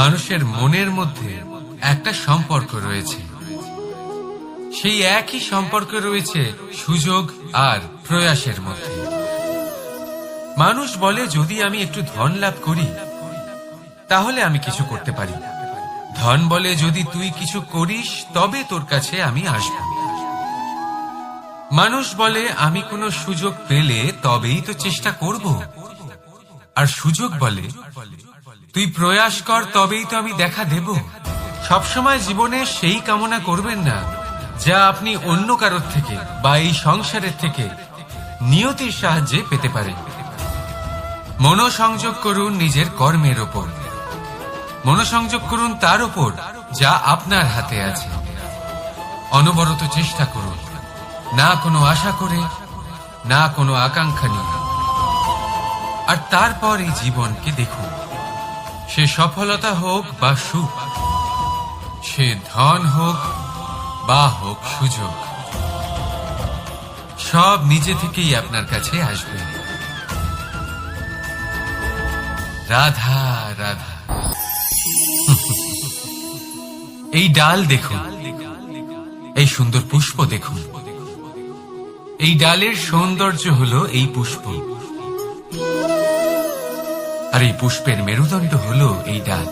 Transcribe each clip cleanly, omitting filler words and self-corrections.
মানুষের মনের মধ্যে একটা সম্পর্ক রয়েছে। সেই একই সম্পর্ক রয়েছে সুযোগ আর প্রয়াসের মধ্যে। মানুষ বলে, যদি আমি একটু ধন লাভ করি তাহলে আমি কিছু করতে পারি। ধন বলে, যদি তুই কিছু করিস তবে তোর কাছে আমি আসব। মানুষ বলে, আমি কোনো সুযোগ পেলে তবেই তো চেষ্টা করব। আর সুযোগ বলে, তুই প্রয়াস কর তবেই তো আমি দেখা দেব। সবসময় জীবনে সেই কামনা করবেন না যা আপনি অন্য কারোর থেকে বা এই সংসারের থেকে নিয়তির সাহায্যে পেতে পারেন। মনোসংযোগ করুন নিজের কর্মের ওপর। মনোসংযোগ করুন তার ওপর যা আপনার হাতে আছে। অনবরত চেষ্টা করুন, না কোনো আশা করে, না কোনো আকাঙ্ক্ষা নিয়ে। আর তারপর এই জীবনকে দেখুন, সে সফলতা হোক বা সুখ, সে ধন হোক বা হোক সুযোগ, সব নিজে থেকেই আপনার কাছে আসবে। রাধা রাধা। এই ডাল দেখুন, এই সুন্দর পুষ্প দেখুন। এই ডালের সৌন্দর্য হলো এই পুষ্প, আর এই পুষ্পের মেরুদণ্ড হলো এই ডাল।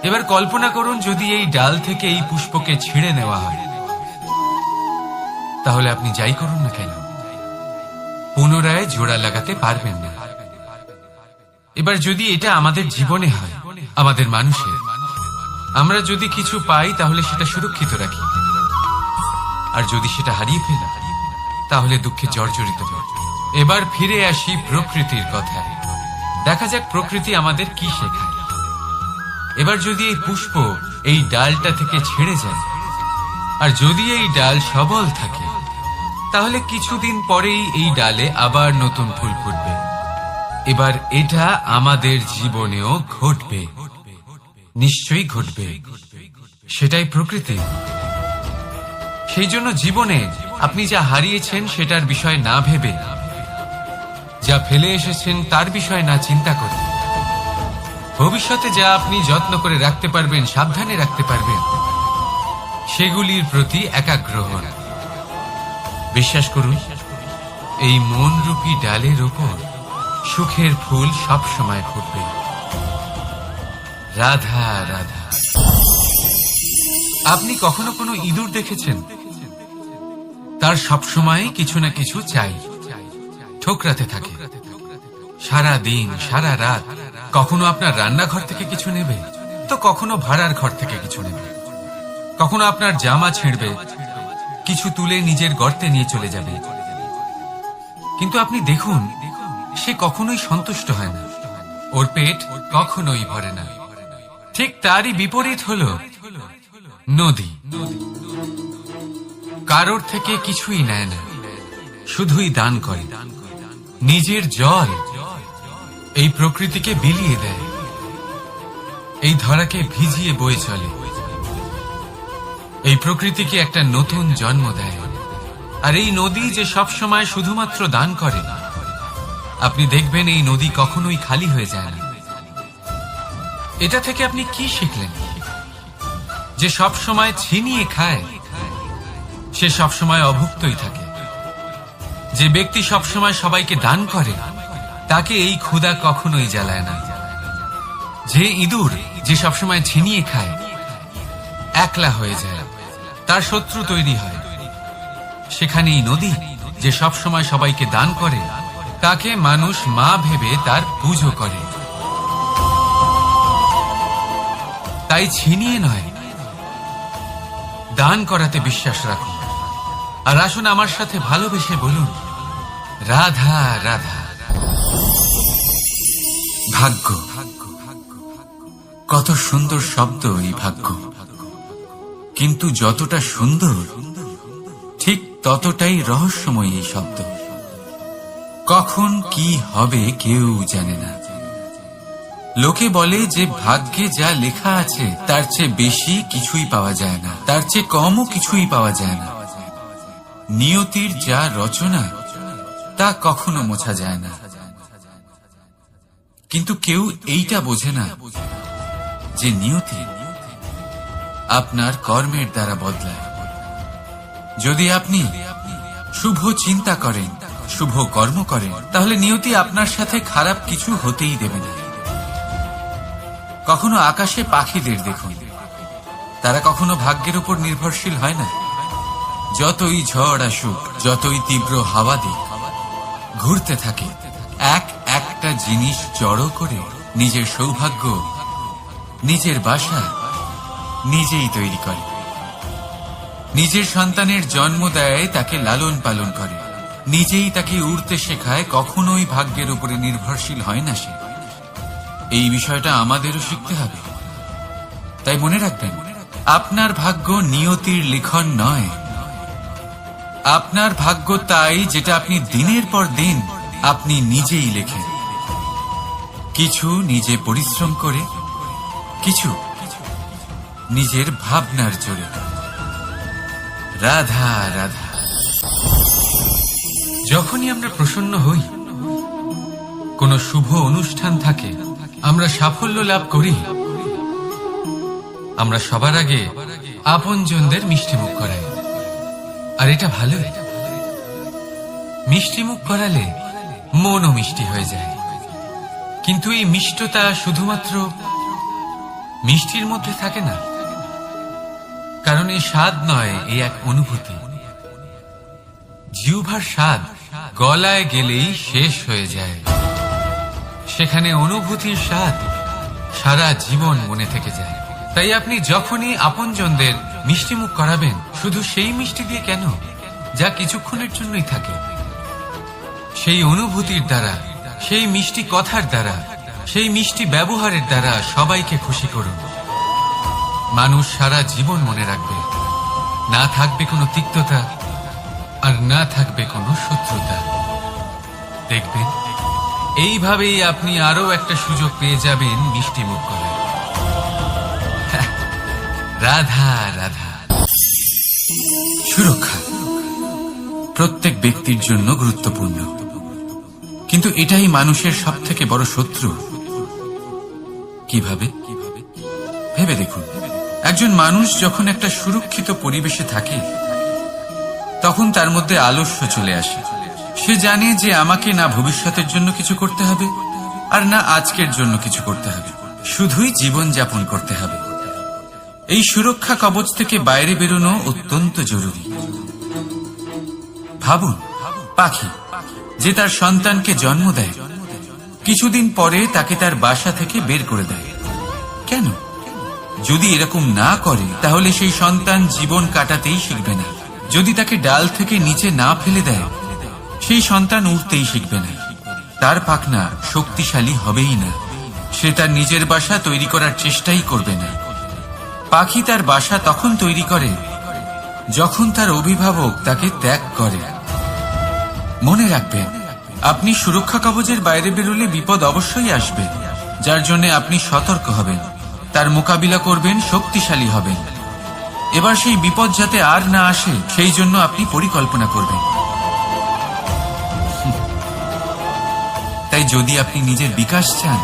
এবার কল্পনা করুন, যদি এই ডাল থেকে এই পুষ্পকে ছিঁড়ে নেওয়া হয়, তাহলে আপনি যাই করুন না কেন পুনরায় জোড়া লাগাতে পারবেন না। এবার যদি এটা আমাদের জীবনে হয়, আমাদের মানুষের, আমরা যদি কিছু পাই তাহলে সেটা সুরক্ষিত রাখি, আর যদি সেটা হারিয়ে ফেলি তাহলে দুঃখে জর্জরিত হই। এবার ফিরে আসি প্রকৃতির কথায়। দেখা যাক প্রকৃতি আমাদের কি শেখায়। এবার যদি এই পুষ্প এই ডালটা থেকে ছেড়ে যায়, আর যদি এই ডাল সবল থাকে, তাহলে কিছুদিন পরেই এই ডালে আবার নতুন ফুল ফুটবে। এবার এটা আমাদের জীবনেও ঘটবে, নিশ্চয়ই ঘটবে। সেটাই প্রকৃতি। সেই জন্য জীবনে আপনি যা হারিয়েছেন সেটার বিষয় না ভেবে, যা ফেলে এসেছেন তার বিষয় না চিন্তা করে, ভবিষ্যতে যা আপনি যত্ন করে রাখতে পারবেন, সাবধানে রাখতে পারবেন, সেগুলির প্রতি একাগ্র হন। বিশ্বাস করুন, এই মনরূপী ডালের ওপর সুখের ফুল সব সময় ফুটবে। রাধা রাধা। আপনি কখনো কোনো ইঁদুর দেখেছেন? তার সবসময় কিছু না কিছু চাই, ঠোকরাতে থাকে সারা দিন সারা রাত। কখনো আপনার রান্নাঘর থেকে কিছু নেবে, তো কখনো ভাড়ার ঘর থেকে কিছু নেবে। কখনো আপনার জামা ছিঁড়বে, কিছু তুলে নিজের গর্তে নিয়ে চলে যাবে। কিন্তু আপনি দেখুন, সে কখনোই সন্তুষ্ট হয় না, ওর পেট কখনোই ভরে না। ঠিক তারই বিপরীত হলো নদী। কারোর থেকে কিছুই নেয় না, শুধুই দান করে। নিজের জল এই প্রকৃতিকে বিলিয়ে দেয়, এই ধরাকে ভিজিয়ে বয়ে চলে, এই প্রকৃতিকে একটা নতুন জন্ম দেয়। আর এই নদী যে সব সময় শুধুমাত্র দান করে, আপনি দেখবেন এই নদী কখনোই খালি হয়ে যায় না। এটা থেকে আপনি কি শিখলেন? যে সব সময় ছিনিয়ে খায়, সে সব সময় অভুক্তই থাকে। যে ব্যক্তি সব সময় সবাইকে দান করে, তাকে এই ক্ষুধা কখনোই জ্বালায় না। যে ইঁদুর যে সবসময় ছিনিয়ে খায়, একলা হয়ে যায়, তার শত্রু তৈরি হয়। সেখানেই নদী যে সবসময় সবাইকে দান করে, তাকে মানুষ মা ভেবে তার পুজো করে। তাই ছিনিয়ে নয়, দান করাতে বিশ্বাস রাখুন। আর আসুন আমার সাথে ভালোবেসে বলুন, রাধা রাধা। ভাগ্য, কত সুন্দর শব্দ এই ভাগ্য। কিন্তু যতটা সুন্দর, ঠিক ততটাই রহস্যময় এই শব্দ। কখন কি হবে কেউ জানে না। লোকে বলে যে ভাগ্যে যা লেখা আছে তার চেয়ে বেশি কিছুই পাওয়া যায় না, তার চেয়ে কমও কিছুই পাওয়া যায় না। নিয়তির যা রচনা তা কখনো মোছা যায় না। কিন্তু কেউ এইটা বোঝে না যে নিয়তি আপনার কর্মের দ্বারা বদলায়। যদি আপনি শুভ চিন্তা করেন, শুভ কর্ম করেন, তাহলে নিয়তি আপনার সাথে খারাপ কিছু হতেই দেবে না। কখনো আকাশে পাখিদের দেখুন, তারা কখনো ভাগ্যের উপর নির্ভরশীল হয় না। যতই ঝড় আসুক, যতই তীব্র হাওয়া দিক, ঘুরতে থাকে, একটা জিনিস জড়ো করে নিজের সৌভাগ্য, নিজের বাসা নিজেই তৈরি করে। নিজের সন্তানের জন্ম দেয়, তাকে লালন পালন করে, নিজেই তাকে উড়তে শেখায়, কখনোই ভাগ্যের উপরে নির্ভরশীল হয় না সে। এই বিষয়টা আমাদেরও শিখতে হবে। তাই মনে রাখবেন, আপনার ভাগ্য নিয়তির লিখন নয়। আপনার ভাগ্য তাই যেটা আপনি দিনের পর দিন আপনি নিজেই লেখেন। কিছু নিজে পরিশ্রম করে, কিছু নিজের ভাবনার জোরে। রাধা রাধা। যখনই আমরা প্রসন্ন হই, কোনো শুভ অনুষ্ঠান থাকে, আমরা সাফল্য লাভ করি, আমরা সবার আগে আপনজনদের মিষ্টিমুখ করাই। আর এটা ভালো, মিষ্টিমুখ করালে মনও মিষ্টি হয়ে যায়। কিন্তু এই মিষ্টতা শুধুমাত্র মিষ্টির মধ্যে থাকে না, কারণ এই স্বাদ নয়, এই এক অনুভূতি। জিহ্বার স্বাদ গলায় গেলেই শেষ হয়ে যায়, সেখানে অনুভূতির স্বাদ সারা জীবন মনে থেকে যায়। তাই আপনি যখনই আপনজনদের মিষ্টিমুখ করাবেন, শুধু সেই মিষ্টি দিয়ে কেন, যা কিছুক্ষণের জন্যই থাকে, সেই অনুভূতির দ্বারা, সেই মিষ্টি কথার দ্বারা, সেই মিষ্টি ব্যবহারের দ্বারা সবাইকে খুশি করুন। মানুষ সারা জীবন মনে রাখবে, না থাকবে কোনো তিক্ততা, আর না থাকবে কোনো শত্রুতা। দেখবেন, এইভাবেই আপনি আরো একটা সুযোগ পেয়ে যাবেন মিষ্টি মুখ করার। রাধা রাধা। সুরক্ষা প্রত্যেক ব্যক্তির জন্য গুরুত্বপূর্ণ, কিন্তু এটাই মানুষের সবথেকে বড় শত্রু। কিভাবে? ভেবে দেখুন, একজন মানুষ যখন একটা সুরক্ষিত পরিবেশে থাকে, তখন তার মধ্যে আলস্য চলে আসে। সে জানে যে আমাকে না ভবিষ্যতের জন্য কিছু করতে হবে, আর না আজকের জন্য কিছু করতে হবে, শুধুই জীবন যাপন করতে হবে। এই সুরক্ষা কবচ থেকে বাইরে বেরোনো অত্যন্ত জরুরি। ভাবুন, পাখি যে তার সন্তানকে জন্ম দেয়, কিছুদিন পরে তাকে তার বাসা থেকে বের করে দেয়। কেন? যদি এরকম না করে, তাহলে সেই সন্তান জীবন কাটাতেই শিখবে না। যদি তাকে ডাল থেকে নিচে না ফেলে দেয়, সেই সন্তান উঠতেই শিখবে না, তার পাখনা শক্তিশালী হবেই না, সে তার নিজের বাসা তৈরি করার চেষ্টাই করবে না। পাখি তার বাসা তখন তৈরি করে যখন তার অভিভাবক তাকে ত্যাগ করে। মনে রাখবেন, আপনি সুরক্ষা কবচের বাইরে বেরোলে বিপদ অবশ্যই আসবে, যার জন্য আপনি সতর্ক হবেন, তার মোকাবিলা করবেন, শক্তিশালী হবেন। এবার সেই বিপদ যাতে আর না আসে, সেই জন্য আপনি পরিকল্পনা করবেন। তাই যদি আপনি নিজের বিকাশ চান,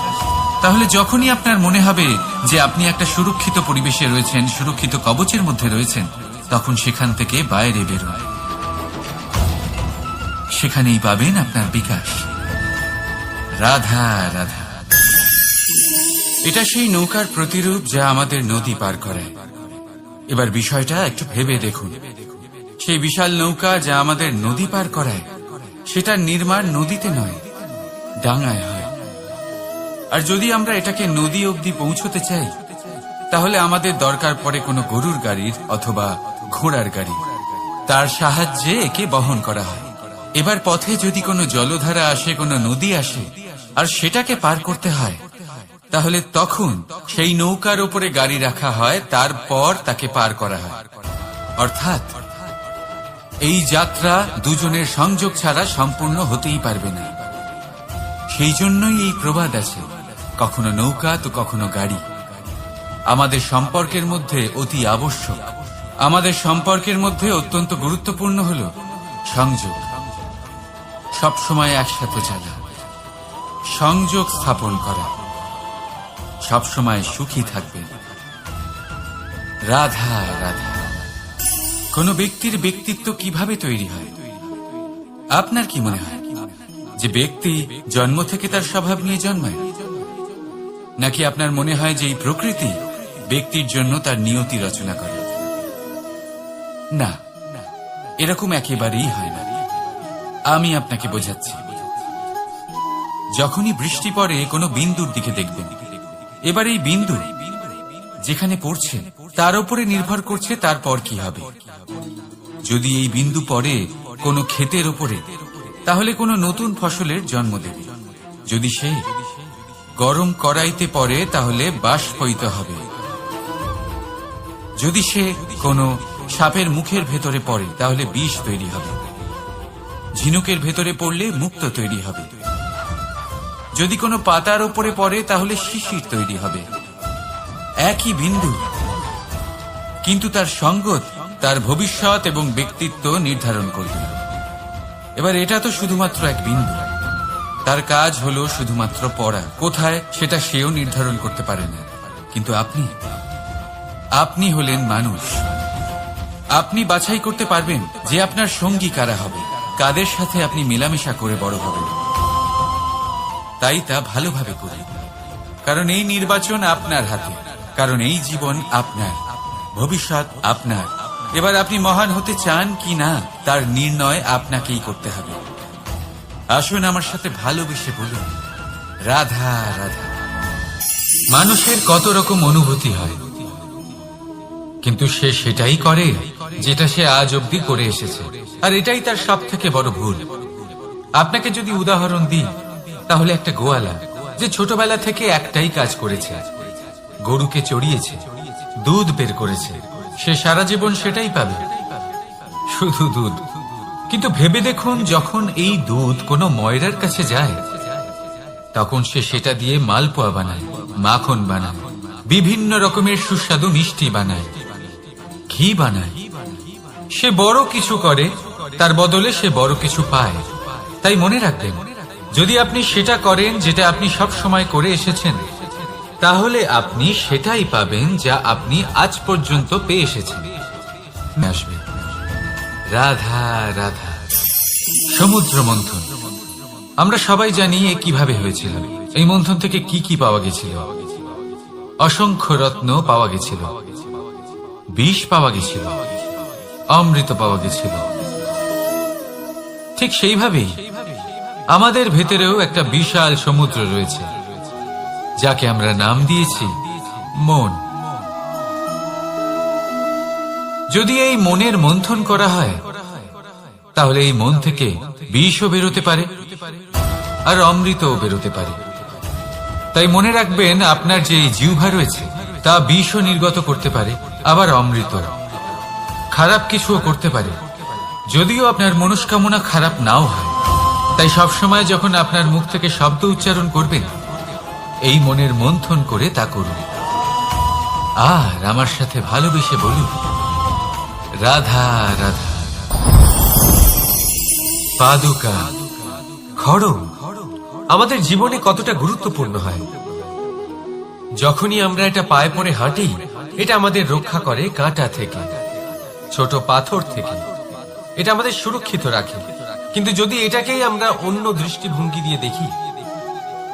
তাহলে যখনই আপনার মনে হবে যে আপনি একটা সুরক্ষিত পরিবেশে রয়েছেন, সুরক্ষিত কবচের মধ্যে রয়েছেন, তখন সেখান থেকে বাইরে বেরোন। সেখানেই পাবেন আপনার বিকাশ। রাধা রাধা। এটা সেই নৌকার প্রতিরূপ যা আমাদের নদী পার করায়। এবার বিষয়টা একটু ভেবে দেখুন, সেই বিশাল নৌকা যা আমাদের নদী পার করায়, সেটার নির্মাণ নদীতে নয়, ডাঙায় হয়। আর যদি আমরা এটাকে নদী অবধি পৌঁছতে চাই, তাহলে আমাদের দরকার পড়ে কোনো গরুর গাড়ির অথবা ঘোড়ার গাড়ি, তার সাহায্যে একে বহন করা হয়। এবার পথে যদি কোনো জলধারা আসে, কোনো নদী আসে, আর সেটাকে পার করতে হয়, তাহলে তখন সেই নৌকার উপরে গাড়ি রাখা হয়, তারপর তাকে পার করা হয়। অর্থাৎ এই যাত্রা দুজনের সংযোগ ছাড়া সম্পূর্ণ হতেই পারবে না। সেই জন্যই এই প্রবাদ আছে, কখনো নৌকা তো কখনো গাড়ি। আমাদের সম্পর্কের মধ্যে অতি আবশ্যক, আমাদের সম্পর্কের মধ্যে অত্যন্ত গুরুত্বপূর্ণ হল সংযোগ। সবসময় একসাথে চলা, সংযোগ স্থাপন করা, সবসময় সুখী থাকবেন। রাধা রাধা। কোন ব্যক্তির ব্যক্তিত্ব কিভাবে তৈরি হয়? আপনার কি মনে হয় যে ব্যক্তি জন্ম থেকে তার স্বভাব নিয়ে জন্মায়, নাকি আপনার মনে হয় যে এই প্রকৃতি ব্যক্তির জন্য তার নিয়তি রচনা করে? না, এরকম একেবারেই হয় না। আমি আপনাকে বোঝাচ্ছি। যখনই বৃষ্টি পড়ে কোনো বিন্দুর দিকে দেখবেন, এবার এই বিন্দু যেখানে পড়ছে তার উপরে নির্ভর করছে তারপর কি হবে। যদি এই বিন্দু পড়ে কোনো ক্ষেতের উপরে, তাহলে কোনো নতুন ফসলের জন্ম দেবে। যদি সে গরম কড়াইতে পড়ে, তাহলে বাষ্পীত হবে। যদি সে কোনো সাপের মুখের ভেতরে পড়ে, তাহলে বিষ তৈরি হবে। ঝিনুকের ভেতরে পড়লে মুক্ত তৈরি হবে। যদি কোনো পাতার উপরে পড়ে, তাহলে শিশির তৈরি হবে। একই বিন্দু, কিন্তু তার সঙ্গত তার ভবিষ্যৎ এবং ব্যক্তিত্ব নির্ধারণ করবে। এবার এটা তো শুধুমাত্র এক বিন্দু, তার কাজ হলো শুধুমাত্র পড়া। কোথায় সেটা সেও নির্ধারণ করতে পারে না। কিন্তু আপনি হলেন মানুষ। আপনি বাছাই করতে পারবেন যে আপনার সঙ্গী কারা হবে, কাদের সাথে আপনি মেলামেশা করে বড় হবেন। তাই তা ভালোভাবে করি, কারণ এই নির্বাচন আপনার হাতে, কারণ এই জীবন আপনার, ভবিষ্যৎ আপনার। এবার আপনি মহান হতে চান কি না, তার নির্ণয় আপনাকেই করতে হবে। আসুন আমার সাথে ভালোবেসে বলুন, রাধা রাধা। মানুষের কত রকম অনুভূতি হয়, কিন্তু সে সেটাই করে যেটা সে আজ অব্দি করে এসেছে, আর এটাই তার সব থেকে বড় ভুল। আপনাকে যদি উদাহরণ দিই, তাহলে একটা গোয়ালা যে ছোটবেলা থেকে একটাই কাজ করেছে, গরুকে চড়িয়েছে, দুধ বের করেছে, সে সারা জীবন সেটাই পাবে, শুধু দুধ। কিন্তু ভেবে দেখুন, যখন এই দুধ কোনো ময়রার কাছে যায়, তখন সে সেটা দিয়ে মালপোয়া বানায়, মাখন বানায়, বিভিন্ন রকমের সুস্বাদু মিষ্টি বানায়, ঘি বানায়। সে বড় কিছু করে, তার বদলে সে বড় কিছু পায়। তাই মনে রাখবেন, যদি আপনি সেটা করেন যেটা আপনি সব সময় করে এসেছেন, তাহলে আপনি সেটাই পাবেন যা আপনি আজ পর্যন্ত পেয়ে এসেছেন। আসবে রাধা রাধা। সমুদ্র মন্থন, আমরা সবাই জানি এ কিভাবে হয়েছিল। এই মন্থন থেকে কি কি পাওয়া গেছিল? অসংখ্য রত্ন পাওয়া গেছিল, বিষ পাওয়া গেছিল, অমৃত পাওয়া গেছিল। ঠিক সেইভাবেই আমাদের ভেতরেও একটা বিশাল সমুদ্র রয়েছে, যাকে আমরা নাম দিয়েছি মন। যদি এই মনের মন্থন করা হয়, তাহলে এই মন থেকে বিষও বেরোতে পারে, আর অমৃতও বেরোতে পারে। তাই মনে রাখবেন, আপনার যে জিহ্বা রয়েছে তা বিষও নির্গত করতে পারে, আবার অমৃত। খারাপ কিছুও করতে পারে, যদিও আপনার মনস্কামনা খারাপ নাও হয়। তাই সবসময় যখন আপনার মুখ থেকে শব্দ উচ্চারণ করবেন, এই মনের মন্থন করে তা করুন। আর আমার সাথে ভালোবেসে বলুন, রাধা রাধা। পাদুকা, খড়ম আমাদের জীবনে কতটা গুরুত্বপূর্ণ হয়। যখনই আমরা এটা পায়ে পরে হাঁটি, এটা আমাদের রক্ষা করে কাঁটা থেকে, ছোট পাথর থেকে। এটা আমাদের সুরক্ষিত রাখে। কিন্তু যদি এটাকেই আমরা অন্য দৃষ্টিভঙ্গি দিয়ে দেখি,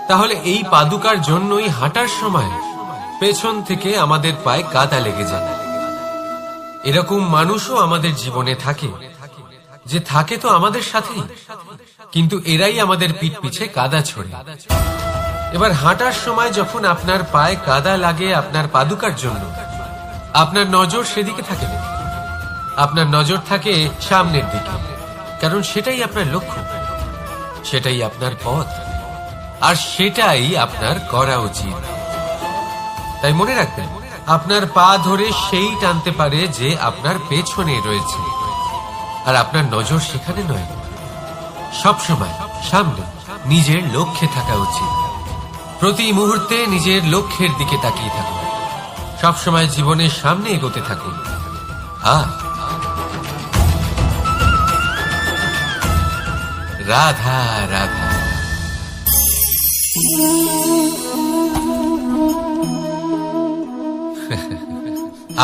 তাহলে এই পাদুকার জন্যই হাঁটার সময় পেছন থেকে আমাদের পায়ে কাদা লেগে যায়। এরকম মানুষও আমাদের জীবনে থাকে, যে থাকে তো আমাদের সাথেই, কিন্তু এরাই আমাদের পিঠ পিছে কাদা ছড়ে। এবার হাঁটার সময় যখন আপনার পায়ে কাদা লাগে আপনার পাদুকার জন্য, আপনার নজর সেদিকে থাকে না, আপনার নজর থাকে সামনের দিকে, কারণ সেটাই আপনার লক্ষ্য, সেটাই আপনার পথ, আর সেটাই আপনার করা উচিত। তাই মনে রাখবেন, আপনার পা ধরে সেই টানতে পারে যে আপনার পেছনে রয়েছে, আর আপনার নজর সেখানে নয়। সবসময় সামনে নিজের লক্ষ্যে থাকা উচিত। প্রতি মুহূর্তে নিজের লক্ষ্যের দিকে তাকিয়ে থাকুন, সবসময় জীবনের সামনে এগোতে থাকুন। আর রাধা রাধা।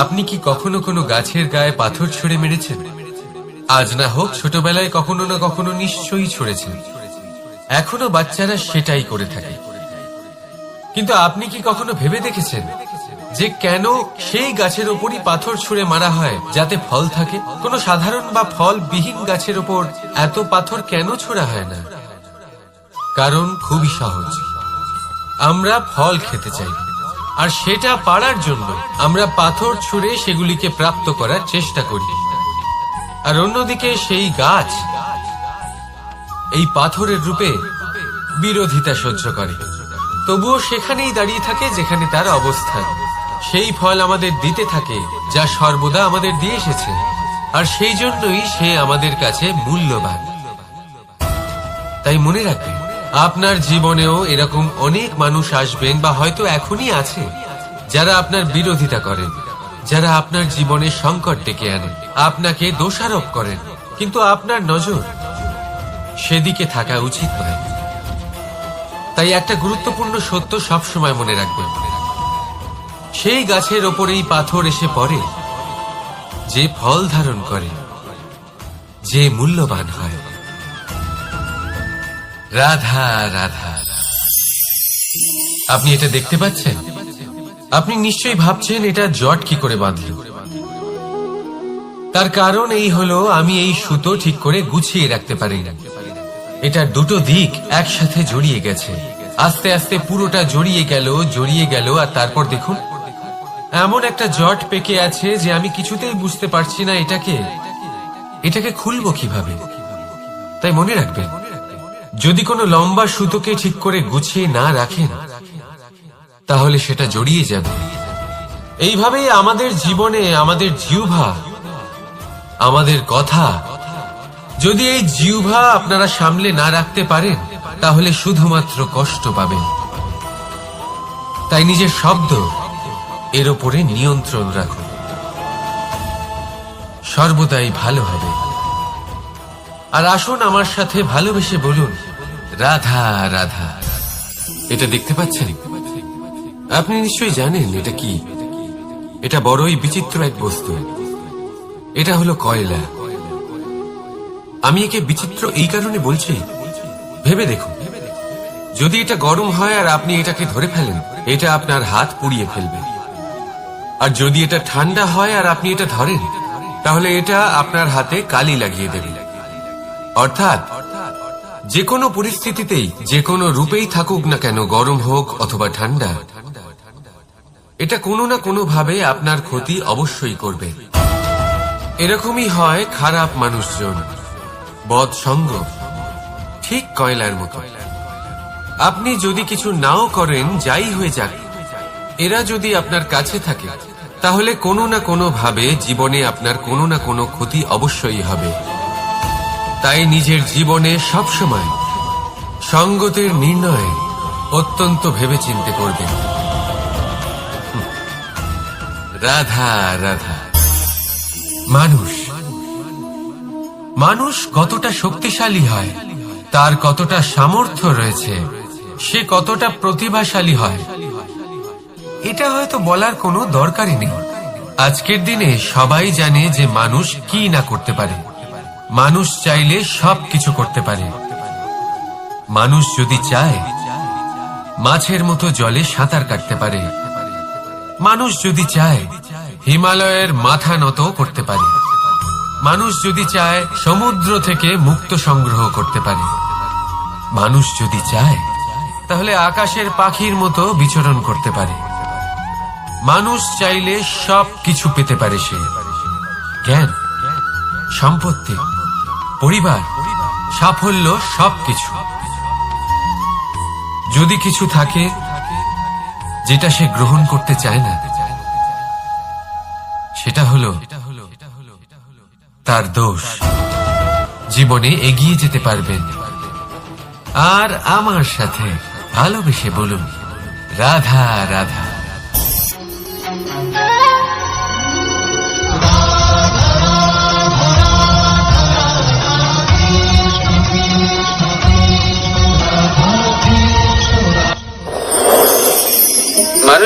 আপনি কি কখনো কোনো গাছের গায়ে পাথর ছুঁড়ে মেরেছেন? আজ না হোক ছোটবেলায় কখনো না কখনো নিশ্চয়ই ছুঁড়েছেন। এখনো বাচ্চারা সেটাই করে থাকে। কিন্তু আপনি কি কখনো ভেবে দেখেছেন যে কেন সেই গাছের ওপরই পাথর ছুঁড়ে মারা হয় যাতে ফল থাকে? কোনো সাধারণ বা ফল বিহীন গাছের ওপর এত পাথর কেন ছোড়া হয় না? কারণ খুবই সহজ, আমরা ফল খেতে চাই, আর সেটা পারার জন্য আমরা পাথর ছুঁড়ে সেগুলিকে প্রাপ্ত করার চেষ্টা করি। আর অন্যদিকে সেই গাছ এই পাথরের রূপে বিরোধিতা সহ্য করে, তবুও সেখানেই দাঁড়িয়ে থাকে যেখানে তার অবস্থান। সেই ফল আমাদের দিতে থাকে যা সর্বদা আমাদের দিয়ে এসেছে, আর সেই জন্যই সে আমাদের কাছে মূল্যবান। তাই মনে রাখবেন, আপনার জীবনেও এরকম অনেক মানুষ আসবেন বা হয়তো এখনই আছে যারা আপনার বিরোধিতা করেন, যারা আপনার জীবনে সংকট ডেকে আনেন, আপনাকে দোষারোপ করেন, কিন্তু আপনার নজর সেদিকে থাকা উচিত নয়। তাই একটা গুরুত্বপূর্ণ সত্য সবসময় মনে রাখবেন, সেই গাছের ওপরেই পাথর এসে পড়ে যে ফল ধারণ করে, যে মূল্যবান হয়। রাধা রাধা। আপনি এটা দেখতে পাচ্ছেন? আপনি নিশ্চয়ই ভাবছেন এটা জট কি করে বাঁধল। তার কারণ এই হলো, আমি এই সুতো ঠিক করে গুছিয়ে রাখতে পারি না। এটার দুটো দিক একসাথে জড়িয়ে গেছে, আস্তে আস্তে পুরোটা জড়িয়ে গেল, আর তারপর দেখুন এমন একটা জট পেকে আছে যে আমি কিছুতেই বুঝতে পারছি না এটাকে খুলবো কিভাবে। তাই মনে রাখবেন, যদি কোনো লম্বা সুতোকে ঠিক করে গুছিয়ে না রাখেন তাহলে সেটা জড়িয়ে যাবে। এইভাবেই আমাদের জীবনে আমাদের জিহ্বা, আমাদের কথা, যদি এই জিহ্বা আপনারা সামলে না রাখতে পারেন তাহলে শুধুমাত্র কষ্ট পাবেন। তাই নিজের শব্দ এর উপরে নিয়ন্ত্রণ রাখুন, সর্বদাই ভালো হবে। আর আসুন আমার সাথে ভালোবেসে বলুন, রাধা রাধা। এটা দেখতে পাচ্ছেন? আপনি নিশ্চয়ই জানেন এটা কি। এটা বড়ই বিচিত্র এক বস্তু। এটা হলো কয়লা। আমি একে বিচিত্র এই কারণে বলছি, ভেবে দেখুন, যদি এটা গরম হয় আর আপনি এটাকে ধরে ফেলেন, এটা আপনার হাত পুড়িয়ে ফেলবে। আর যদি এটা ঠান্ডা হয় আর আপনি এটা ধরেন, তাহলে এটা আপনার হাতে কালি লাগিয়ে দেবে। অর্থাৎ যে কোনো পরিস্থিতিতেই, যে কোনো রূপেই থাকুক না কেন, গরম হোক অথবা ঠান্ডা, এটা কোনো না কোনো ভাবে আপনার ক্ষতি অবশ্যই করবে। এরকমই হয় খারাপ মানুষজন, বদ সঙ্গ, ঠিক কয়লার মতো। আপনি যদি কিছু নাও করেন, যাই হয়ে যাক, এরা যদি আপনার কাছে থাকে তাহলে কোনো না কোনো ভাবে জীবনে আপনার কোনো না কোনো ক্ষতি অবশ্যই হবে। তাই নিজের জীবনে সবসময় সঙ্গতের নির্ণয় অত্যন্ত ভেবেচিন্তে করবেন। রাধা রাধা। মানুষ কতটা শক্তিশালী হয়, তার কতটা সামর্থ্য রয়েছে, সে কতটা প্রতিভাশালী হয়, এটা হয়তো বলার কোনো দরকারই নেই। আজকের দিনে সবাই জানে যে মানুষ কি না করতে পারে। মানুষ চাইলে সবকিছু করতে পারে। মানুষ যদি চায় মাছের মতো জলে সাঁতার কাটতে পারে। মানুষ যদি চায় হিমালয়ের মাথা নত করতে পারে। মানুষ যদি চায় সমুদ্র থেকে মুক্ত সংগ্রহ করতে পারে। মানুষ যদি চায় তাহলে আকাশের পাখির মতো বিচরণ করতে পারে। মানুষ চাইলে সব কিছু পেতে পারে। সে জ্ঞান, সম্পত্তি, পরিবার, সাফল্য, সবকিছু। যদি কিছু থাকে যেটা সে গ্রহণ করতে চায় না, সেটা হলো তার দোষ। জীবনে এগিয়ে যেতে পারবেন। আর আমার সাথে ভালোবেসে বলুন, রাধা রাধা।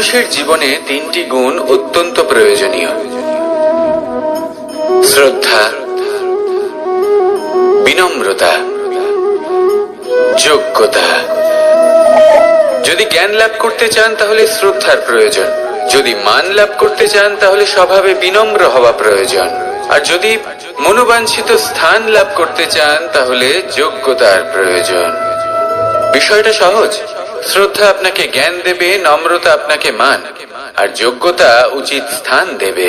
মানুষের জীবনে তিনটি গুণ অত্যন্ত প্রয়োজনীয়: শ্রদ্ধা, বিনম্রতা, যোগ্যতা। যদি জ্ঞান লাভ করতে চান তাহলে শ্রদ্ধার প্রয়োজন, যদি মান লাভ করতে চান তাহলে স্বভাবে বিনম্র হওয়া প্রয়োজন, আর যদি মনোবাঞ্ছিত স্থান লাভ করতে চান তাহলে যোগ্যতার প্রয়োজন। বিষয়টা সহজ। শ্রদ্ধা আপনাকে জ্ঞান দেবে, নম্রতা আপনাকে মান, আর যোগ্যতা উচিত স্থান দেবে।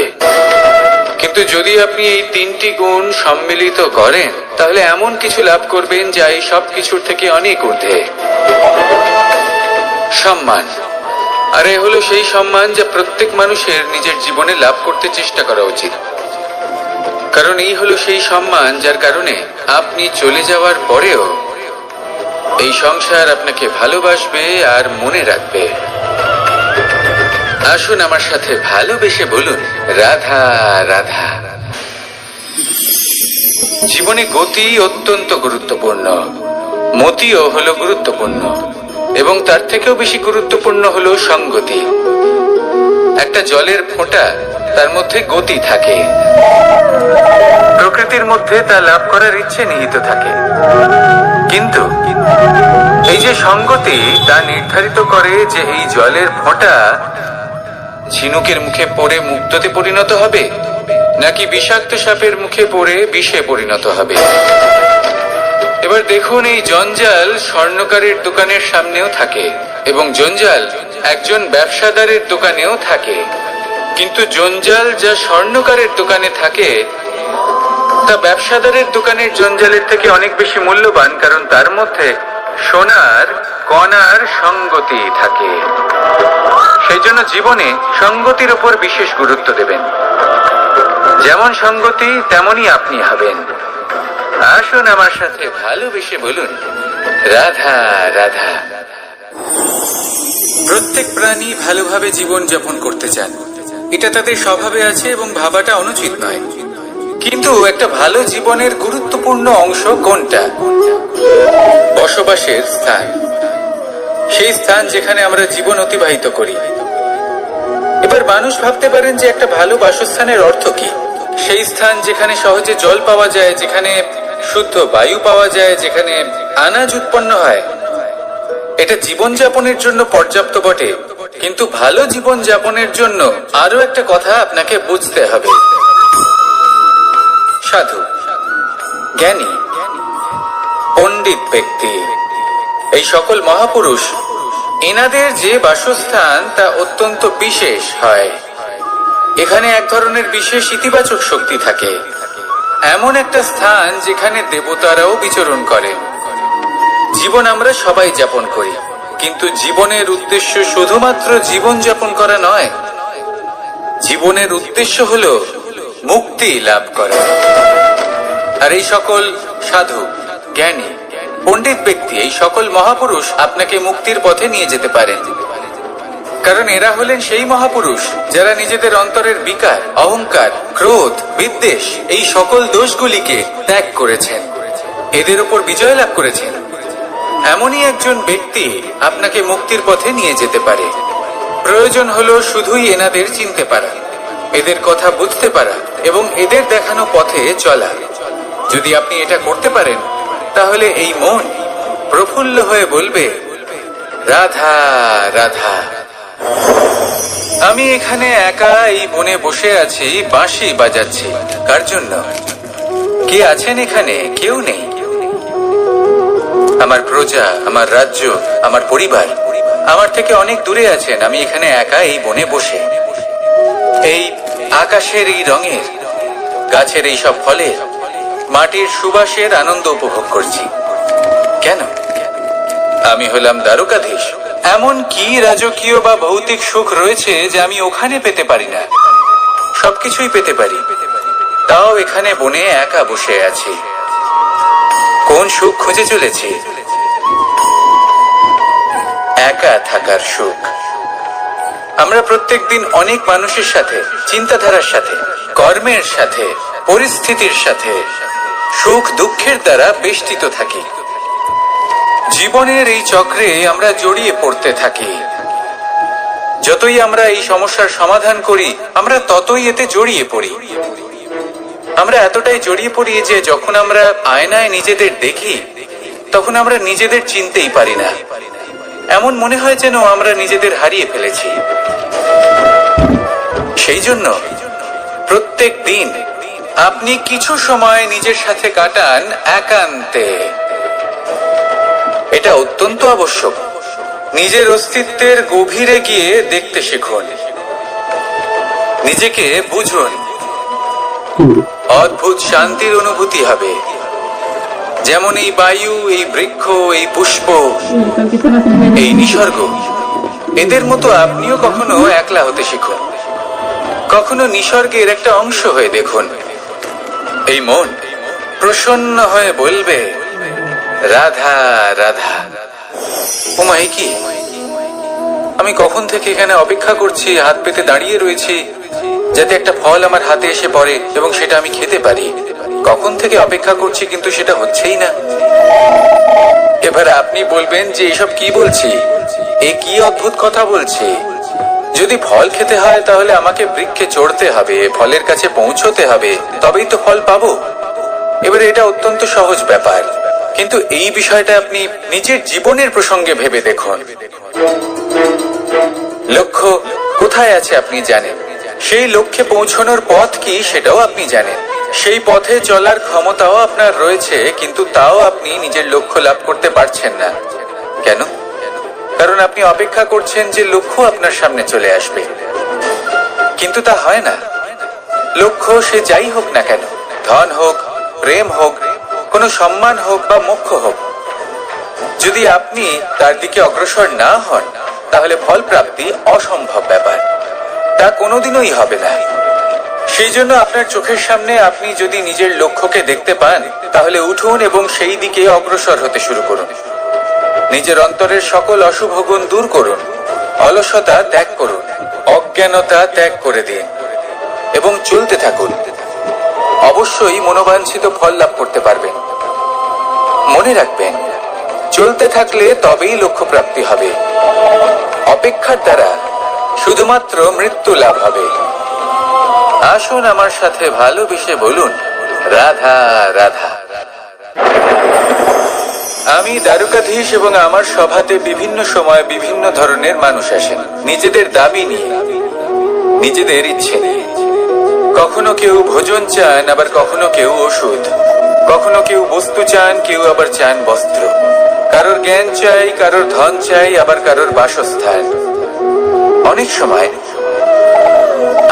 কিন্তু যদি আপনি এই তিনটি গুণ সম্মিলিত করেন তাহলে এমন কিছু লাভ করবেন যা এই সব কিছুর থেকে অনেক ঊর্ধ্বে। সম্মান। আর এ হলো সেই সম্মান যা প্রত্যেক মানুষের নিজের জীবনে লাভ করতে চেষ্টা করা উচিত, কারণ এই হলো সেই সম্মান যার কারণে আপনি চলে যাওয়ার পরেও এই সংসার আপনাকে ভালোবাসবে আর মনে রাখবে। আসুন আমার সাথে ভালোবেসে বলুন, রাধা রাধা। জীবনে গতি অত্যন্ত গুরুত্বপূর্ণ, মতিও হলো গুরুত্বপূর্ণ, এবং তার থেকেও বেশি গুরুত্বপূর্ণ হলো সঙ্গতি। একটা জলের ফোঁটা, তার মধ্যে গতি থাকে, প্রকৃতির মধ্যে তা লাভ করার ইচ্ছে নিহিত থাকে, কিন্তু এই যে সঙ্গতি তা নির্ধারিত করে যে এই জলের ফোঁটা ঝিনুকের মুখে পড়ে মুক্ততে পরিণত হবে নাকি বিষাক্ত সাপের মুখে পড়ে বিষে পরিণত হবে। এবার দেখুন, এই জঞ্জাল স্বর্ণকারের দোকানের সামনেও থাকে এবং জঞ্জাল একজন ব্যবসাদারের দোকানেও থাকে, কিন্তু জঞ্জাল যা স্বর্ণকারের দোকানে থাকে তা ব্যবসাদারের দোকানের জঞ্জালের থেকে অনেক বেশি মূল্যবান, কারণ তার মধ্যে সোনার কণার সঙ্গতি থাকে। সেই জন্য জীবনে সঙ্গতির উপর বিশেষ গুরুত্ব দেবেন। যেমন সঙ্গতি তেমনই আপনি হবেন। আসুন আমার সাথে ভালোবেসে বলুন, রাধা রাধা। প্রত্যেক প্রাণী ভালোভাবে জীবন যাপন করতে চান, এটা তাদের স্বভাবে আছে এবং ভাবাটা অনুচিত নয়। কিন্তু একটা ভালো জীবনের গুরুত্বপূর্ণ অংশ কোনটা? বসবাসের স্থান, সেই স্থান যেখানে আমরা জীবন অতিবাহিত করি। এবার মানুষ ভাবতে পারেন যে একটা ভালো বাসস্থানের অর্থ কি? সেই স্থান যেখানে সহজে জল পাওয়া যায়, যেখানে শুদ্ধ বায়ু পাওয়া যায়, যেখানে আনাজ উৎপন্ন হয়। এটা জীবনযাপনের জন্য পর্যাপ্ত বটে, কিন্তু ভালো জীবন যাপনের জন্য আরো একটা কথা আপনাকে বুঝতে হবে। সাধু, জ্ঞানী, পণ্ডিত ব্যক্তি, এই সকল মহাপুরুষ, এনাদের যে বাসস্থান তা অত্যন্ত বিশেষ হয়। এখানে এক ধরনের বিশেষ ইতিবাচক শক্তি থাকে, এমন একটা স্থান যেখানে দেবতারাও বিচরণ করেন। জীবন আমরা সবাই যাপন করি, কিন্তু জীবনের উদ্দেশ্য শুধুমাত্র জীবন যাপন করা নয়। জীবনের উদ্দেশ্য হলো মুক্তি লাভ করা। আর এই সকল সাধু, জ্ঞানী, পণ্ডিত ব্যক্তি, এই সকল মহাপুরুষ আপনাকে মুক্তির পথে নিয়ে যেতে পারেন, কারণ এরা হলেন সেই মহাপুরুষ যারা নিজেদের অন্তরের বিকার, অহংকার, ক্রোধ, বিদ্বেষ, এই সকল দোষগুলিকে ত্যাগ করেছেন, এদের উপর বিজয় লাভ করেছেন। এমনই একজন ব্যক্তি আপনাকে মুক্তির পথে নিয়ে যেতে পারে। প্রয়োজন হলো শুধুই এনাদের চিনতে পারা, এদের কথা বুঝতে পারা এবং এদের দেখানো পথে চলা। যদি আপনি এটা করতে পারেন তাহলে এই মন প্রফুল্ল হয়ে বলবে, রাধা রাধা। আমি এখানে একা এই বনে বসে আছি, বাঁশি বাজাচ্ছি। কার জন্য? কে আছেন এখানে? কেউ নেই। আমার প্রজা, আমার রাজ্য, আমার পরিবার আমার থেকে অনেক দূরে আছেন। আমি এখানে একা এই বনে বসে এই আকাশের এই রঙের, গাছের এই সব ফলের, মাটির সুবাসের আনন্দ উপভোগ করছি। কেন? আমি হলাম দ্বারকাধীশ। এমন কি রাজকীয় বা ভৌতিক সুখ রয়েছে যে আমি ওখানে পেতে পারি না? সবকিছুই পেতে পারি, তাও এখানে বনে একা বসে আছি। কোন সুখ খুঁজে চলেছি? একা থাকার সুখ। আমরা প্রত্যেকদিন অনেক মানুষের সাথে, চিন্তাধারার সাথে, কর্মের সাথে, পরিস্থিতির সাথে, সুখ দুঃখের দ্বারা বেষ্টিত থাকি। জীবনের এই চক্রে আমরা জড়িয়ে পড়তে থাকি। যতই আমরা এই সমস্যার সমাধান করি আমরা ততই এতে জড়িয়ে পড়ি। আমরা এতটাই জড়িয়ে পড়ি যে যখন আমরা আয়নায় নিজেদের দেখি তখন আমরা নিজেদের চিনতেই পারি না। এমন মনে হয় যেন আমরা নিজেদের হারিয়ে ফেলেছি। সেই জন্য প্রত্যেক দিন আপনি কিছু সময় নিজের সাথে কাটান একান্তে। এটা অত্যন্ত আবশ্যক। নিজের অস্তিত্বের গভীরে গিয়ে দেখতে শিখুন, নিজেকে বুঝুন। অদ্ভুত শান্তির অনুভূতি হবে। যেমন এই বায়ু, এই বৃক্ষ, এই পুষ্প, এই নিসর্গ, এদের মতো আপনিও কখনো একলা হতে শিখুন। কখনো নিসর্গের একটা অংশ হয়ে দেখুন। এই মন প্রসন্ন হয়ে বলবে, রাধা রাধা। ওমাই কি, আমি কখন থেকে এখানে অপেক্ষা করছি, হাত পেতে দাঁড়িয়ে রয়েছি যাতে একটা ফল আমার হাতে এসে পড়ে এবং সেটা আমি খেতে পারি। কখন থেকে অপেক্ষা করছি কিন্তু সেটা হচ্ছেই না। এবার আপনি বলবেন যে এসব কি বলছি, এ কি অদ্ভুত কথা বলছি। যদি ফল খেতে হয় তাহলে আমাকে বৃক্ষে চড়তে হবে, ফলের কাছে পৌঁছতে হবে, তবেই তো ফল পাবো। এবারে এটা অত্যন্ত সহজ ব্যাপার, কিন্তু এই বিষয়টা আপনি নিজের জীবনের প্রসঙ্গে ভেবে দেখুন। লক্ষ্য কোথায় আছে আপনি জানেন, সেই লক্ষ্যে পৌঁছানোর পথ কি সেটাও আপনি জানেন, সেই পথে চলার ক্ষমতাও আপনার রয়েছে, কিন্তু তাও আপনি নিজের লক্ষ্য লাভ করতে পারছেন না। কেন? কারণ আপনি অপেক্ষা করছেন যে লক্ষ্য আপনার সামনে চলে আসবে, কিন্তু তা হয় না। লক্ষ্য সে যাই হোক না কেন, ধন হোক, প্রেম হোক, কোনো সম্মান হোক বা মোক্ষ হোক, যদি আপনি তার দিকে অগ্রসর না হন তাহলে ফল প্রাপ্তি অসম্ভব ব্যাপার, তা কোনোদিনই হবে না। সেই জন্য আপনার চোখের সামনে আপনি যদি নিজের লক্ষ্যকে দেখতে পান তাহলে উঠুন এবং সেই দিকে অগ্রসর হতে শুরু করুন। নিজের অন্তরের সকল অশুভ গুণ দূর করুন, অলসতা ত্যাগ করুন, অজ্ঞানতা ত্যাগ করে দিন এবং চলতে থাকুন। অবশ্যই মনোবাঞ্ছিত ফল লাভ করতে পারবেন। মনে রাখবেন, চলতে থাকলে তবেই লক্ষ্য প্রাপ্তি হবে। অপেক্ষার দ্বারা শুধুমাত্র মৃত্যু লাভ হবে। আসুন আমার সাথে ভালোবেসে বলুন, রাধা রাধা। আমি দ্বারকাধীশ এবং আমার সভাতে বিভিন্ন সময় বিভিন্ন ধরনের মানুষ আসেন, নিজেদের দাবি নিয়ে, নিজেদের ইচ্ছে নিয়ে। কখনো কেউ ভোজন চান, আবার কখনো কেউ ওষুধ, কখনো কেউ বস্তু চান, কেউ আবার চান বস্ত্র। কারোর জ্ঞান চাই, কারোর ধন চাই, আবার কারোর বাসস্থান। অনেক সময়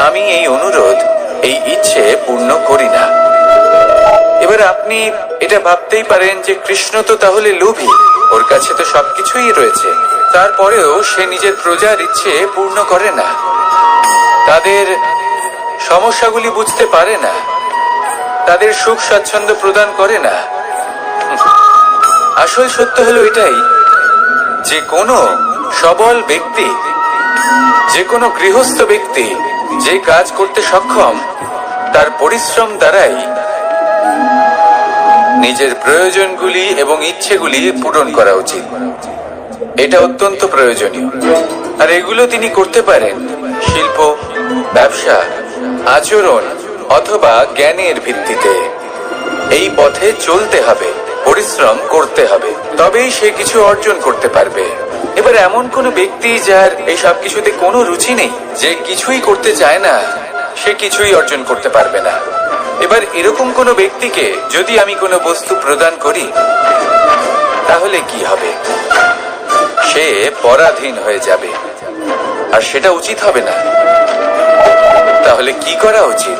আমি এই অনুরোধ, এই ইচ্ছে পূর্ণ করি না। এবার আপনি এটা ভাবতেই পারেন যে কৃষ্ণ তো তাহলে লোভী, ওর কাছে তো সবকিছুই রয়েছে, তারপরেও সে নিজের প্রজার ইচ্ছে পূর্ণ করে না, তাদের সমস্যাগুলি বুঝতে পারে না, তাদের সুখ স্বাচ্ছন্দ্য প্রদান করে না। আসল সত্য হলো এটাই যে কোনো সবল ব্যক্তি, যে কোনো গৃহস্থ ব্যক্তি যে কাজ করতে সক্ষম, তার পরিশ্রম দ্বারাই নিজের প্রয়োজনগুলি এবং ইচ্ছেগুলি পূরণ করা উচিত। এটা অত্যন্ত প্রয়োজনীয়। আর এগুলো তিনি করতে পারেন শিল্প, ব্যবসা, আচরণ অথবা জ্ঞানের ভিত্তিতে। এই পথে চলতে হবে, পরিশ্রম করতে হবে, তবেই সে কিছু অর্জন করতে পারবে। এবার এমন কোন ব্যক্তি যার এই সব কিছুতে কোনো রুচি নেই, যে কিছুই করতে চায় না, সে কিছুই অর্জন করতে পারবে না। এবার এরকম কোন ব্যক্তিকে যদি আমি কোনো বস্তু প্রদান করি তাহলে কি হবে? সে পরাধীন হয়ে যাবে, আর সেটা উচিত হবে না। তাহলে কি করা উচিত?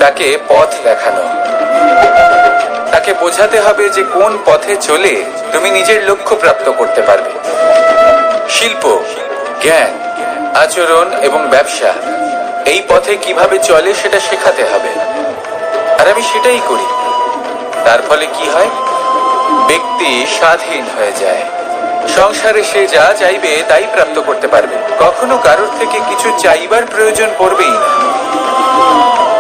তাকে পথ দেখানো, তাকে বোঝাতে হবে যে কোন পথে চলে তুমি নিজের লক্ষ্য প্রাপ্ত করতে পারবে। শিল্প, জ্ঞান, আচরণ এবং ব্যবসা, এই পথে কিভাবে চলে সেটা শেখাতে হবে। আর আমি সেটাই করি। তার ফলে কি হয়? ব্যক্তি স্বাধীন হয়ে যায়। সংসারে সে যা চাইবে তাই প্রাপ্ত করতে পারবে, কখনো কারোর থেকে কিছু চাইবার প্রয়োজন পড়বেই না।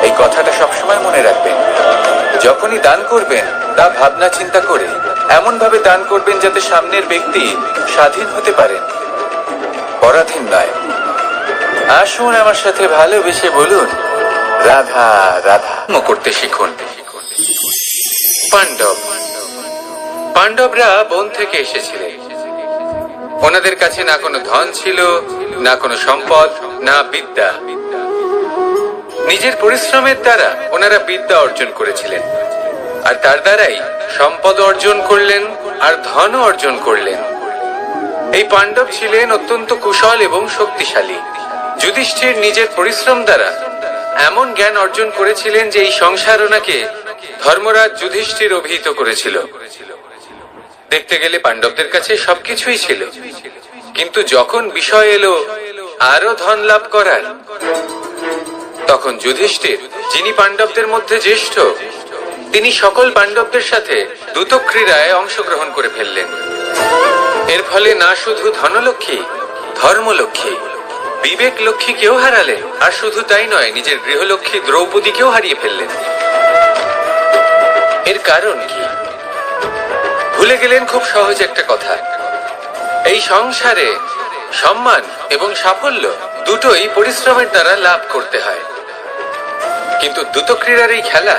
এই কথাটা সবসময় মনে রাখবেন। যখনই দান করবেন তা ভাবনা চিন্তা করে এমন ভাবে দান করবেন যাতে সামনের ব্যক্তি স্বাধীন হতে পারেন, পরাধীন নয়। আসুন আমার সাথে ভালোবেসে বলুন রাধা রাধা করতে শিখুন। পাণ্ডব পাণ্ডবরা বন থেকে এসেছিলেন। ওনাদের কাছে না কোনো ধন ছিল, না কোনো সম্পদ, না বিদ্যা। নিজের পরিশ্রমের দ্বারা ওনারা বিদ্যা অর্জন করেছিলেন, আর তার দ্বারাই সম্পদ অর্জন করলেন আর ধনও অর্জন করলেন। এই পাণ্ডব ছিলেন অত্যন্ত কুশল এবং শক্তিশালী। যুধিষ্ঠির নিজের পরিশ্রম দ্বারা এমন জ্ঞান অর্জন করেছিলেন যে এই সংসার ওনাকে ধর্মরাজ যুধিষ্ঠির অভিহিত করেছিল। দেখতে গেলে পাণ্ডবদের কাছে সবকিছুই ছিল, কিন্তু যখন বিষয় এলো আরো ধন লাভ করার, তখন যুধিষ্ঠির, যিনি পাণ্ডবদের মধ্যে জ্যেষ্ঠ, তিনি সকল পাণ্ডবদের সাথে দ্যুতক্রীড়ায় অংশগ্রহণ করে ফেললেন। এর ফলে না শুধু ধনলক্ষ্মী, ধর্মলক্ষ্মী, বিবেক লক্ষ্মীকেও হারালেন, আর শুধু তাই নয়, নিজের গৃহলক্ষ্মী দ্রৌপদীকেও হারিয়ে ফেললেন। এর কারণ কি? ভুলে গেলেন খুব সহজ একটা কথা, এই সংসারে সম্মান এবং সাফল্য দুটোই পরিশ্রমের দ্বারা লাভ করতে হয়। কিন্তু দ্যুতক্রীড়ার এই খেলা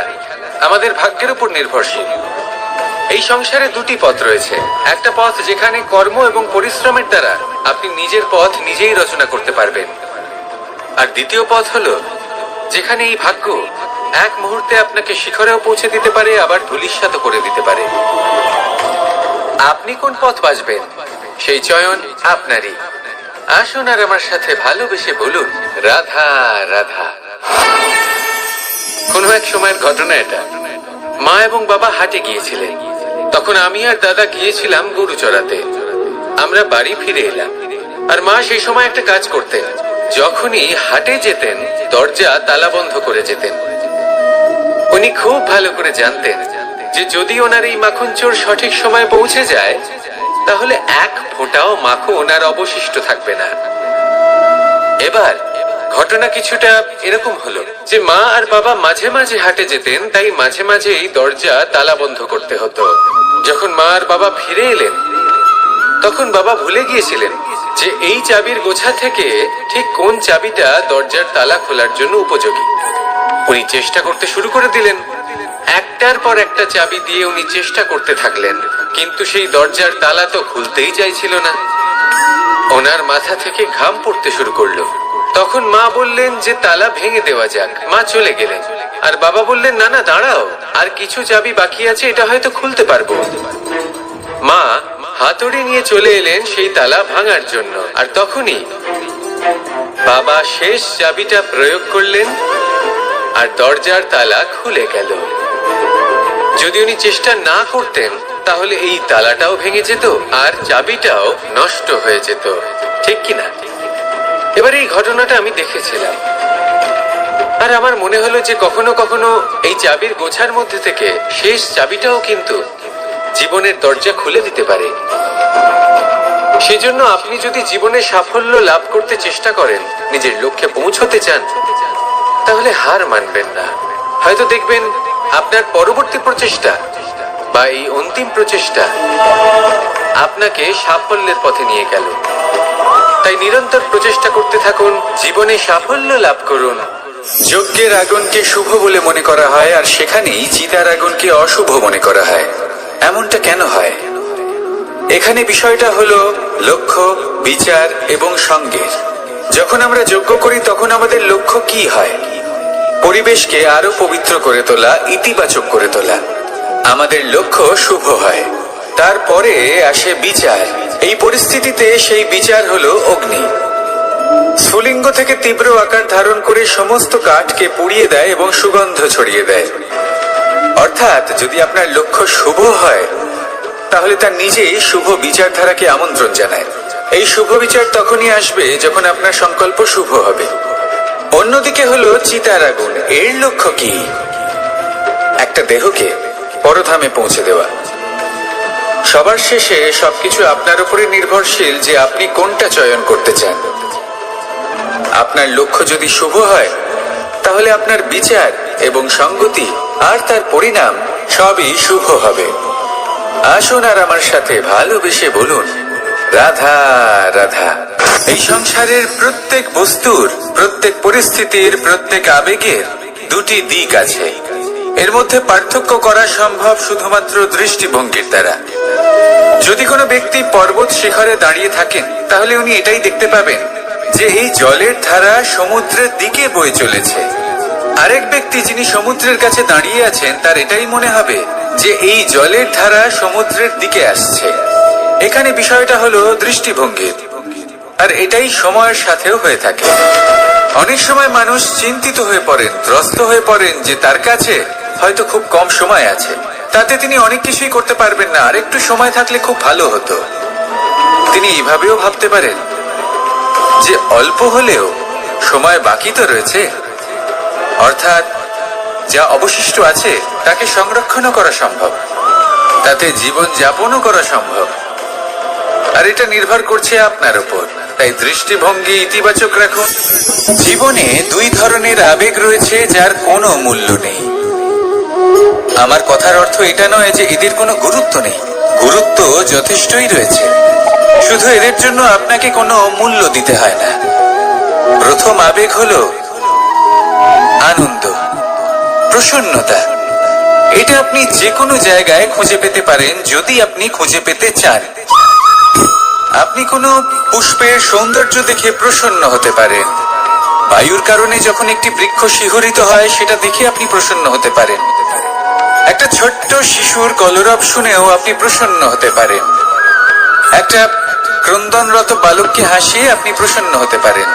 আমাদের ভাগ্যের উপর নির্ভরশীল। এই সংসারে দুটি পথ রয়েছে। একটা পথ যেখানে কর্ম এবং পরিশ্রমের দ্বারা আপনি নিজের পথ নিজেই রচনা করতে পারবেন, আর দ্বিতীয় পথ হলো যেখানে এই ভাগ্য এক মুহূর্তে আপনাকে শিখরেও পৌঁছে দিতে পারে, আবার ধূলিসাৎ করে দিতে পারে। আপনি কোন পথ বাছবেন সেই চয়ন আপনারই। আসুন আর আমার সাথে ভালোবেসে বলুন রাধা রাধা। কোনো এক সময়ের ঘটনা এটা। মা এবং বাবা হাটে গিয়েছিলেন, তখন আমি আর দাদা গিয়েছিলাম গরু চড়াতে। আমরা বাড়ি ফিরে এলাম, আর মা সেই সময় একটা কাজ করতেন। যখনই হাটে যেতেন দরজা তালা বন্ধ করে যেতেন। উনি খুব ভালো করে জানতেন যে যদি ওনার এই মাখন চোর সঠিক সময় পৌঁছে যায়, তাহলে এক ফোঁটাও মাখন আর অবশিষ্ট থাকবে না। এবার ঘটনা কিছুটা এরকম হলো যে মা আর বাবা মাঝে মাঝে হাটে যেতেন, তাই মাঝে মাঝে এই দরজা তালা বন্ধ করতে হতো। যখন মা আর বাবা ফিরে এলেন, তখন বাবা ভুলে গিয়েছিলেন যে এই চাবির গোছা থেকে ঠিক কোন চাবিটা দরজার তালা খোলার জন্য উপযোগী। উনি চেষ্টা করতে শুরু করে দিলেন। একটার পর একটা চাবি দিয়ে উনি চেষ্টা করতে থাকলেন, কিন্তু সেই দরজার তালা তো খুলতেই চাইছিল না। ওনার মাথা থেকে ঘাম পড়তে শুরু করলো। তখন মা বললেন যে তালা ভেঙে দেওয়া যাক। মা চলে গেলেন, আর বাবা বললেন না না দাঁড়াও, আর কিছু চাবি বাকি আছে, এটা হয়তো খুলতে পারবো। মা হাতুড়ি নিয়ে চলে এলেন সেই তালা ভাঙার জন্য, আর তখনই বাবা শেষ চাবিটা প্রয়োগ করলেন আর দরজার তালা খুলে গেল। যদি উনি চেষ্টা না করতেন তাহলে এই তালাটাও ভেঙে যেত আর চাবিটাও নষ্ট হয়ে যেত, ঠিক কিনা? এবার এই ঘটনাটা আমি দেখেছিলাম, আর আমার মনে হলো যে কখনো কখনো এই চাবির গোছার মধ্যে থেকে শেষ চাবিটাও কিন্তু জীবনের দরজা খুলে দিতে পারে। সেজন্য আপনি যদি জীবনে সাফল্য লাভ করতে চেষ্টা করেন, নিজের লক্ষ্যে পৌঁছতে চান, তাহলে হার মানবেন না। হয়তো দেখবেন আপনার পরবর্তী প্রচেষ্টা বা এই অন্তিম প্রচেষ্টা আপনাকে সাফল্যের পথে নিয়ে গেল। তাই নিরন্তর প্রচেষ্টা করতে থাকুন, জীবনে সাফল্য লাভ করুন। যজ্ঞের আগুনকে শুভ বলে মনে করা হয়, আর সেখানেই চিতার আগুনকে অশুভ মনে করা হয়। এমনটা কেন হয়? এখানে বিষয়টা হলো লক্ষ্য, বিচার এবং সঙ্গের। যখন আমরা যজ্ঞ করি তখন আমাদের লক্ষ্য কি হয়? পরিবেশকে আরো পবিত্র করে তোলা, ইতিবাচক করে তোলা। আমাদের লক্ষ্য শুভ হয়। তারপরে আসে বিচার। এই পরিস্থিতিতে সেই বিচার হলো অগ্নি। স্ফুলিঙ্গ থেকে তীব্র আকার ধারণ করে সমস্ত কাঠকে পুড়িয়ে দেয় এবং সুগন্ধ ছড়িয়ে দেয়। অর্থাৎ যদি আপনার লক্ষ্য শুভ হয়, তাহলে তা নিজেই শুভ বিচারধারাকে আমন্ত্রণ জানায়। এই শুভ বিচার তখনই আসবে যখন আপনার সংকল্প শুভ হবে। অন্যদিকে হলো চিতার আগুন। এর লক্ষ্য কি? একটা দেহকে পরধামে পৌঁছে দেওয়া। সবার শেষে সবকিছু আপনার উপরে নির্ভরশীল যে আপনি কোনটা চয়ন করতে চান। আপনার লক্ষ্য যদি শুভ হয়, তাহলে আপনার বিচার এবং সঙ্গতি আর তার পরিণাম সবই শুভ হবে। আসুন আর আমার সাথে ভালোবেসে বলুন রাধা রাধা। এই সংসারের প্রত্যেক বস্তুর, প্রত্যেক পরিস্থিতির, প্রত্যেক আবেগের দুটি দিক আছে। এর মধ্যে পার্থক্য করা সম্ভব শুধুমাত্র দৃষ্টিভঙ্গির দ্বারা। যদি কোনো ব্যক্তি পর্বত শিখরে দাঁড়িয়ে থাকেন, তাহলে উনি এটাই দেখতে পাবেন যে এই জলের ধারা সমুদ্রের দিকে বয়ে চলেছে। আরেক ব্যক্তি যিনি সমুদ্রের কাছে দাঁড়িয়ে আছেন, তার এটাই মনে হবে যে এই জলের ধারা সমুদ্রের দিকে আসছে। এখানে বিষয়টা হলো দৃষ্টিভঙ্গির, আর এটাই সময়ের সাথেও হয়ে থাকে। অনেক সময় মানুষ চিন্তিত হয়ে পড়েন, ত্রস্ত হয়ে পড়েন যে তার কাছে হয়তো খুব কম সময় আছে, তাতে তিনি অনেক কিছুই করতে পারবেন না, আর একটু সময় থাকলে খুব ভালো হতো। তিনি এইভাবেও ভাবতে পারেন যে অল্প হলেও সময় বাকি তো রয়েছে, অর্থাৎ যা অবশিষ্ট আছে তাকে সংরক্ষণও করা সম্ভব, তাতে জীবন যাপনও করা সম্ভব। আর এটা নির্ভর করছে আপনার উপর। তাই দৃষ্টিভঙ্গি ইতিবাচক রাখুন। জীবনে দুই ধরনের আবেগ রয়েছে যার কোনো মূল্য নেই। আমার কথার অর্থ এটা নয় যে এদের কোনো গুরুত্ব নেই, গুরুত্ব যথেষ্টই রয়েছে, শুধু এদের জন্য আপনাকে কোনো মূল্য দিতে হয় না। প্রথম আবেগ হলো আনন্দ, প্রসন্নতা। এটা আপনি যে কোনো জায়গায় খুঁজে পেতে পারেন যদি আপনি খুঁজে পেতে চান। আপনি কোনো পুষ্পের সৌন্দর্য দেখে প্রসন্ন হতে পারেন। বায়ুর কারণে যখন একটি বৃক্ষ শিহরিত হয়, সেটা দেখে আপনি প্রসন্ন হতে পারেন। একটা ছোট্ট শিশুর কলরব শুনেও আপনি প্রসন্ন হতে পারেন। একটা ক্রন্দনরত বালককে হাসিয়ে আপনি প্রসন্ন হতে পারেন।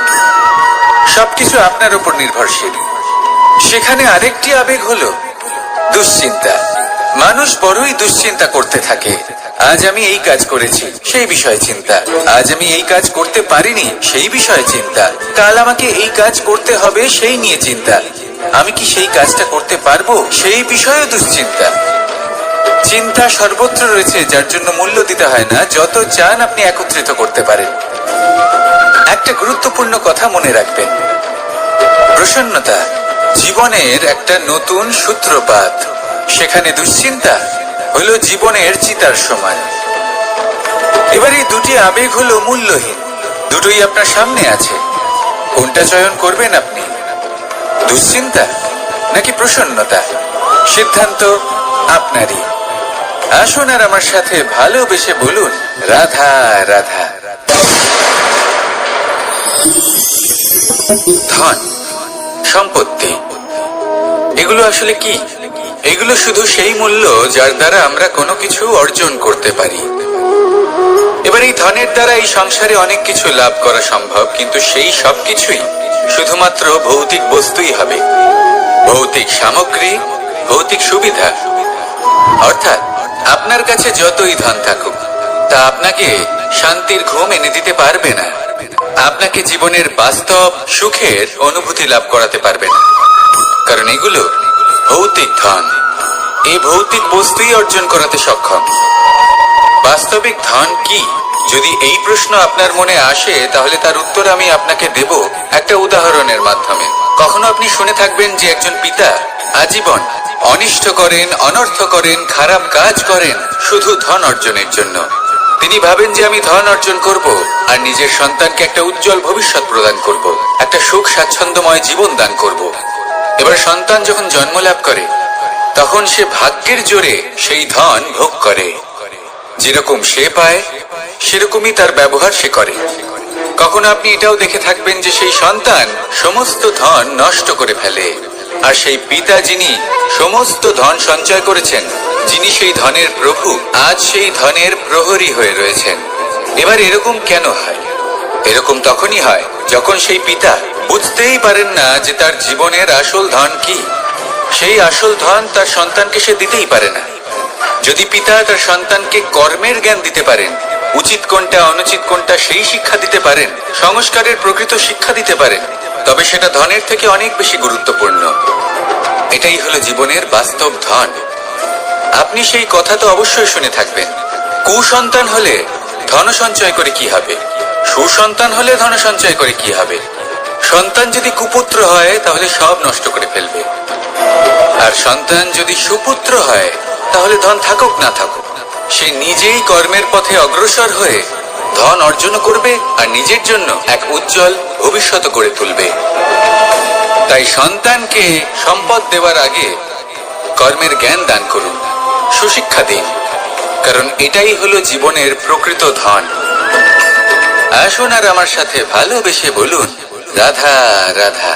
সবকিছু আপনার উপর নির্ভরশীল। সেখানে আরেকটি আবেগ হলো দুশ্চিন্তা। মানুষ বড়ই দুশ্চিন্তা করতে থাকে। আজ আমি এই কাজ করেছি, সেই বিষয়ে চিন্তা। আজ আমি এই কাজ করতে পারিনি, সেই বিষয়ে চিন্তা। কাল আমাকে এই কাজ করতে হবে, সেই নিয়ে চিন্তা। আমি কি সেই কাজটা করতে পারবো, সেই বিষয়ে দুশ্চিন্তা। চিন্তা সর্বত্র রয়েছে, যার জন্য মূল্য দিতে হয় না। যত চান আপনি একত্রিত করতে পারেন। একটা গুরুত্বপূর্ণ কথা মনে রাখবেন, প্রসন্নতা জীবনের একটা নতুন সূত্রপাত। সেখানে দুশ্চিন্তা হলো জীবনের চিতার সময়। এবার এই দুটি আবেগ হলো মূল্যহীন, দুটোই আপনার সামনে আছে। কোনটা চয়ন করবেন আপনি, দুশ্চিন্তা নাকি প্রসন্নতা? সিদ্ধান্ত আপনারই। আসুন আর আমার সাথে ভালোবেসে বলুন, রাধা রাধা। ধন, সম্পত্তি, এগুলো আসলে কি? এগুলো শুধু সেই মূল্য যার দ্বারা আমরা কোনো কিছু অর্জন করতে পারি। এবার এই ধনের দ্বারা এই সংসারে অনেক কিছু লাভ করা সম্ভব, কিন্তু সেই সব কিছুই শুধুমাত্র ভৌতিক বস্তুই হবে, ভৌতিক সামগ্রী, ভৌতিক সুবিধা। অর্থাৎ আপনার কাছে যতই ধন থাকুক, তা আপনাকে শান্তির ঘুম এনে দিতে পারবে না, আপনাকে জীবনের বাস্তব সুখের অনুভূতি লাভ করাতে পারবে না, কারণ এগুলো ভৌতিক ধন। এই ভৌতিক বস্তুই অর্জন করাতে সক্ষম। বাস্তবিক ধন কি? যদি এই প্রশ্ন আপনার মনে আসে, তাহলে তার উত্তর আমি আপনাকে দেব একটা উদাহরণের মাধ্যমে। কখনো আপনি শুনে থাকবেন যে একজন পিতা আজীবন অনিষ্ট করেন, অনর্থ করেন, খারাপ কাজ করেন শুধু ধন অর্জনের জন্য। তিনি ভাবেন যে আমি ধন অর্জন করব আর নিজের সন্তানকে একটা উজ্জ্বল ভবিষ্যৎ প্রদান করব, একটা সুখ স্বাচ্ছন্দ্যময় জীবন দান করব। এবার সন্তান যখন জন্ম লাভ করে, তখন সে ভাগ্যের জোরে সেই ধন ভোগ করে। যেরকম সে পায়, সেরকমই তার ব্যবহার সে করে। কখনো আপনি এটাও দেখে থাকবেন যে সেই সন্তান সমস্ত ধন নষ্ট করে ফেলে, আর সেই পিতা যিনি সমস্ত ধন সঞ্চয় করেছেন, যিনি সেই ধনের প্রভু, আজ সেই ধনের প্রহরী হয়ে রয়েছেন। এবার এরকম কেন হয়? এরকম তখনই হয় যখন সেই পিতা বুঝতেই পারেন না যে তার জীবনের আসল ধন কি। সেই আসল ধন তার সন্তানকে সে দিতেই পারে না। যদি পিতা তার সন্তানকে কর্মের জ্ঞান দিতে পারেন, উচিত কোনটা অনুচিত কোনটা সেই শিক্ষা দিতে পারেন, সংস্কারের প্রকৃত শিক্ষা দিতে পারেন, তবে সেটা ধনের থেকে অনেক বেশি গুরুত্বপূর্ণ। এটাই হলো জীবনের বাস্তব ধন। আপনি সেই কথা তো অবশ্যই শুনে থাকবেন, কুসন্তান হলে ধন সঞ্চয় করে কি হবে, সুসন্তান হলে ধন সঞ্চয় করে কি হবে। সন্তান যদি কুপুত্র হয়, তাহলে সব নষ্ট করে ফেলবে, আর সন্তান যদি সুপুত্র হয়, তাহলে ধন থাকুক না থাকুক, সে নিজেই কর্মের পথে অগ্রসর হয়ে ধন অর্জন করবে আর নিজের জন্য এক উজ্জ্বল ভবিষ্যৎ গড়ে তুলবে। তাই সন্তানকে সম্পদ দেওয়ার আগে কর্মের জ্ঞান দান করুন, সুশিক্ষা দিন, কারণ এটাই হলো জীবনের প্রকৃত ধন। আসুন আর আমার সাথে ভালোবেসে বলুন রাধা রাধা।